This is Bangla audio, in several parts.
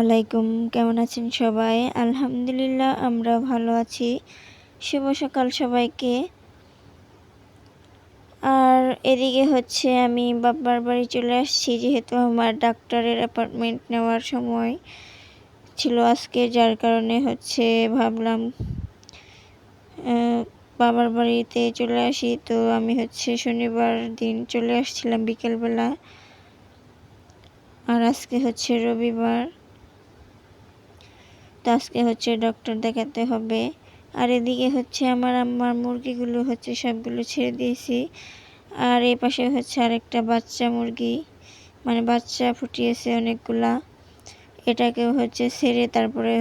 আলাইকুম। কেমন আছেন সবাই? আলহামদুলিল্লাহ আমরা ভালো আছি। শুভ সকাল সবাইকে। আর এদিকে আমি বাবার বাড়ি চলে আসছি, যেহেতু আমার ডাক্তারের অ্যাপয়েন্টমেন্ট নেওয়ার সময় ছিল আজকে, যার কারণে ভাবলাম অ্যা বাবার বাড়িতে চলে আসি। তো আমি শনিবার দিন চলে আসছিলাম বিকেলবেলা। আর আজকে রবিবার। তো আজকে ডক্টর দেখাতে হবে। আর এদিকে আমার আম্মার মুরগিগুলো সবগুলো ছেড়ে দিয়েছি। আর এই পাশে আরেকটা বাচ্চা মুরগি, মানে বাচ্চা ফুটিয়েছে অনেকগুলা। এটাকেও ছেড়ে তারপরে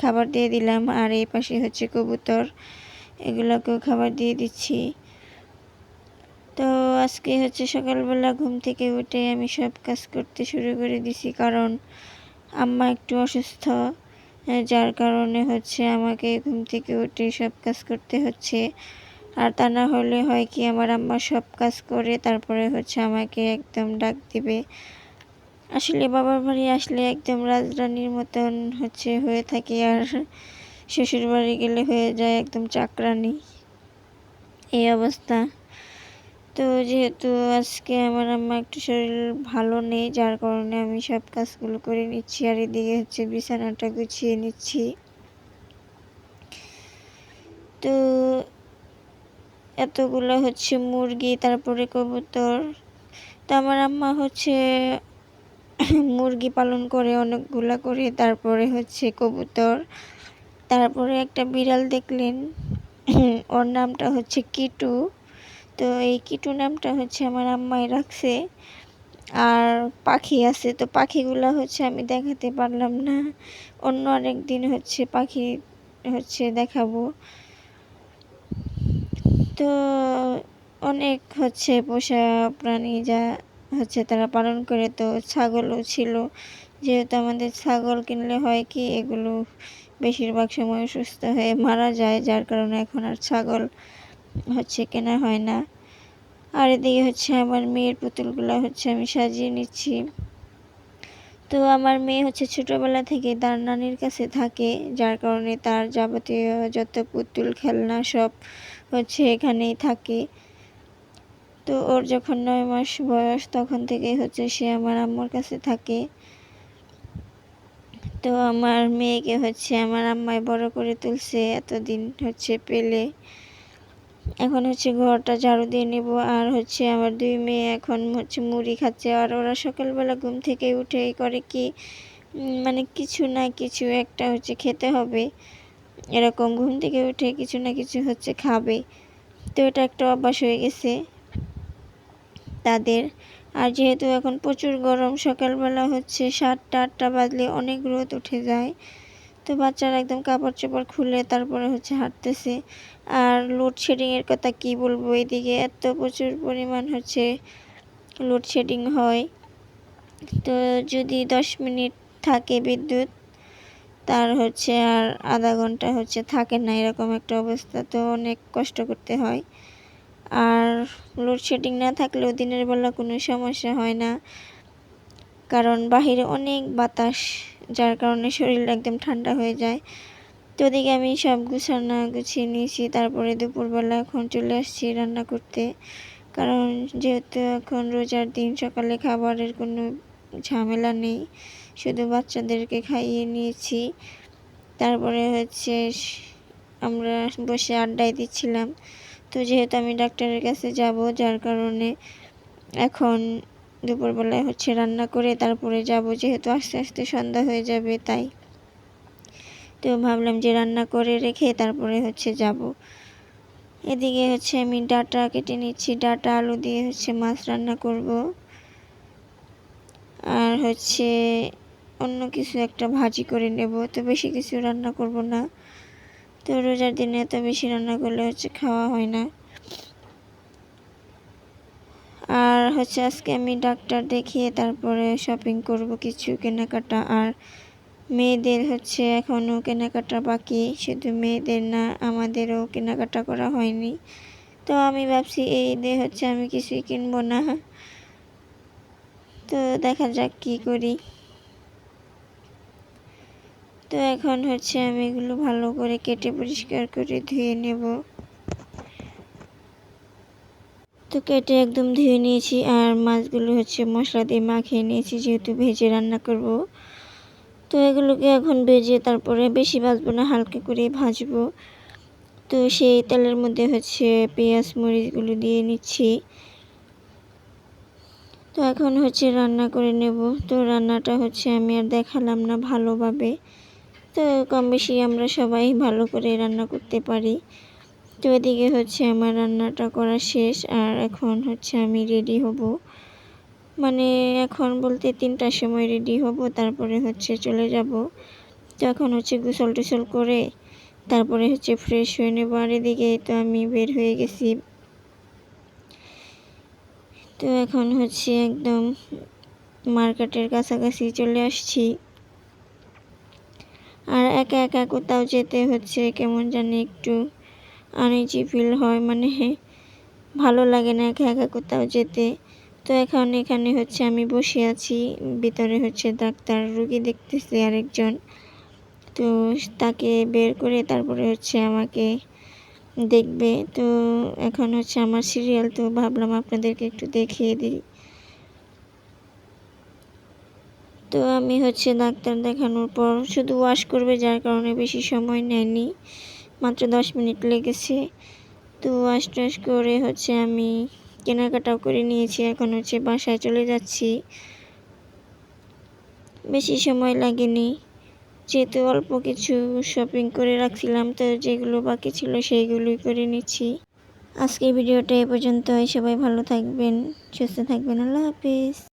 খাবার দিয়ে দিলাম। আর এই পাশে কবুতর, এগুলোকেও খাবার দিয়ে দিচ্ছি। তো আজকে সকালবেলা ঘুম থেকে উঠে আমি সব কাজ করতে শুরু করে দিছি, কারণ আম্মা একটু অসুস্থ, যার কারণে আমাকে ঘুম থেকে উঠে সব কাজ করতে হচ্ছে। আর তা না হলে হয় কি, আমার আম্মা সব কাজ করে তারপরে আমাকে একদম ডাক দিবে। আসলে বাবার বাড়ি আসলে একদম রাজরানীর মতন হয়ে থাকি, আর শ্বশুর বাড়ি গেলে হয়ে যায় একদম চাকরানী, এই অবস্থা। তো যেহেতু আজকে আমার আম্মা একটু শরীর ভালো নেই, যার কারণে আমি সব কাজগুলো করে নিচ্ছি। আর এদিকে বিছানাটা গুছিয়ে নিচ্ছি। তো এতগুলো মুরগি, তারপরে কবুতর। তো আমার আম্মা মুরগি পালন করে অনেকগুলা করে, তারপরে কবুতর, তারপরে একটা বিড়াল দেখলেন, ওর নামটা কিটু। তো এই কিটু নামটা আমার আম্মাই রাখছে। আর পাখি আছে, তো পাখিগুলা আমি দেখাতে পারলাম না, অন্য আরেকদিন পাখি দেখাবো। তো অনেক পোষা প্রাণী যা তারা পালন করে। তো ছাগলও ছিল, যেহেতু আমাদের ছাগল কিনলে হয় কি, এগুলো বেশিরভাগ সময় সুস্থ হয়ে মারা যায়, যার কারণে এখন আর ছাগল কেনা হয় না। আর এদিকে আমার মেয়ের পুতুলগুলো আমি সাজিয়ে নিচ্ছি। তো আমার মেয়ে ছোটবেলা থেকে তার নানির কাছে থাকে, যার কারণে তার যাবতীয় যত পুতুল খেলনা সব এখানেই থাকে। তো ওর যখন 9 মাস বয়স, তখন থেকে সে আমার আম্মুর কাছে থাকে। তো আমার মেয়েকে আমার আম্মাই বড় করে তুলছে এতদিন পেলে। এখন ঘরটা ঝাড়ু দিয়ে নেব। আর আমার 2 মেয়ে এখন মুড়ি খাচ্ছে। আর ওরা সকালবেলা ঘুম থেকে উঠেই করে কি, মানে কিছু না কিছু একটা খেতে হবে, এরকম ঘুম থেকে উঠে কিছু না কিছু খাবে। তো এটা একটা অভ্যাস হয়ে গেছে তাদের। আর যেহেতু এখন প্রচুর গরম, সকালবেলা 7টা 8টা বাজলে অনেক রোদ উঠে যায়। তো বাচ্চারা একদম কাপড় চোপড় খুলে তারপরে হাঁটতেছে। আর লোডশেডিংয়ের কথা কি বলবো, এদিকে এত প্রচুর পরিমাণ লোডশেডিং হয়। তো যদি 10 মিনিট থাকে বিদ্যুৎ, তার আর আধা ঘন্টা থাকে না, এরকম একটা অবস্থা। তো অনেক কষ্ট করতে হয়। আর লোডশেডিং না থাকলেও দিনের বেলা কোনো সমস্যা হয় না, কারণ বাহিরে অনেক বাতাস, যার কারণে শরীর একদম ঠান্ডা হয়ে যায়। তো ওদিকে আমি সব গুছিয়ে নিয়েছি। তারপরে দুপুরবেলা এখন চলে আসছি রান্না করতে, কারণ যেহেতু এখন রোজার দিন, সকালে খাবারের কোনো ঝামেলা নেই, শুধু বাচ্চাদেরকে খাইয়ে নিয়েছি। তারপরে আমরা বসে আড্ডায় দিচ্ছিলাম। তো যেহেতু আমি ডাক্তারের কাছে যাব, যার কারণে এখন দুপুরবেলায় রান্না করে তারপরে যাব, যেহেতু আস্তে আস্তে সন্ধ্যা হয়ে যাবে তাই। তো ভাবলাম যে রান্না করে রেখে তারপরে যাব। এদিকে আমি ডাঁটা কেটে নিচ্ছি। ডাঁটা আলু দিয়ে মাছ রান্না করব। আর অন্য কিছু একটা ভাজি করে নেব। তো বেশি কিছু রান্না করব না। তো রোজার দিনে এত বেশি রান্না করলে খাওয়া হয় না। আর আজকে আমি ডাক্তার দেখিয়ে তারপরে শপিং করব, কিছু কেনাকাটা। আর মেয়েদের এখনও কেনাকাটা বাকি, শুধু মেয়েদের না, আমাদেরও কেনাকাটা করা হয়নি। তো আমি ভাবছি এই ঈদে আমি কিছুই কিনবো না। তো দেখা যাক কি করি। তো এখন হচ্ছে আমি এগুলো ভালো করে কেটে পরিষ্কার করে ধুয়ে নেব। তো কেটে একদম ধুয়ে নিয়েছি, আর মাছগুলো হচ্ছে মশলা দিয়ে মাখিয়ে নিয়েছি, যেহেতু ভেজে রান্না করব। তো এগুলোকে এখন ভেজে তারপরে বেশি ভাজবো না, হালকা করে ভাজবো। তো সেই তেলের মধ্যে হচ্ছে পেঁয়াজ মরিচগুলো দিয়ে নিচ্ছি। তো এখন হচ্ছে রান্না করে নেব। তো রান্নাটা হচ্ছে আমি আর দেখালাম না ভালোভাবে। তো কম বেশি আমরা সবাই ভালো করে রান্না করতে পারি। তো এদিকে হচ্ছে আমার রান্নাটা করা শেষ, আর এখন হচ্ছে আমি রেডি হব। মানে এখন বলতে ৩টার সময় রেডি হব, তারপরে হচ্ছে চলে যাব। তো এখন হচ্ছে গোসল টোসল করে তারপরে হচ্ছে ফ্রেশ হয়ে নেব। আর এদিকে তো আমি বের হয়ে গেছি। তো এখন হচ্ছে একদম মার্কেটের কাছাকাছি চলে আসছি। আর একা একা কোথাও যেতে হচ্ছে কেমন জানি একটু আনইজি ফিল হয়, মানে ভালো লাগে না একা একা কোথাও যেতে। তো এখন এখানে হচ্ছে আমি বসে আছি, ভিতরে হচ্ছে ডাক্তার রোগী দেখতেছে আরেকজন। তো তাকে বের করে তারপরে হচ্ছে আমাকে দেখবে। তো এখন হচ্ছে আমার সিরিয়াল, তো ভাবলাম আপনাদেরকে একটু দেখিয়ে দিই। তো আমি হচ্ছে ডাক্তার দেখানোর পর শুধু ওয়াশ করবে, যার কারণে বেশি সময় নেয়নি, মাত্র 10 মিনিট লেগেছে। তো ওয়াশ টাশ করে হচ্ছে আমি কেনাকাটাও করে নিয়েছি, এখন হচ্ছে বাসায় চলে যাচ্ছি। বেশি সময় লাগেনি, যেহেতু অল্প কিছু শপিং করে রাখছিলাম, তো যেগুলো বাকি ছিল সেইগুলোই করে নিচ্ছি। আজকের ভিডিওটা এ পর্যন্তই। সবাই ভালো থাকবেন, সুস্থ থাকবেন। আল্লাহ হাফিজ।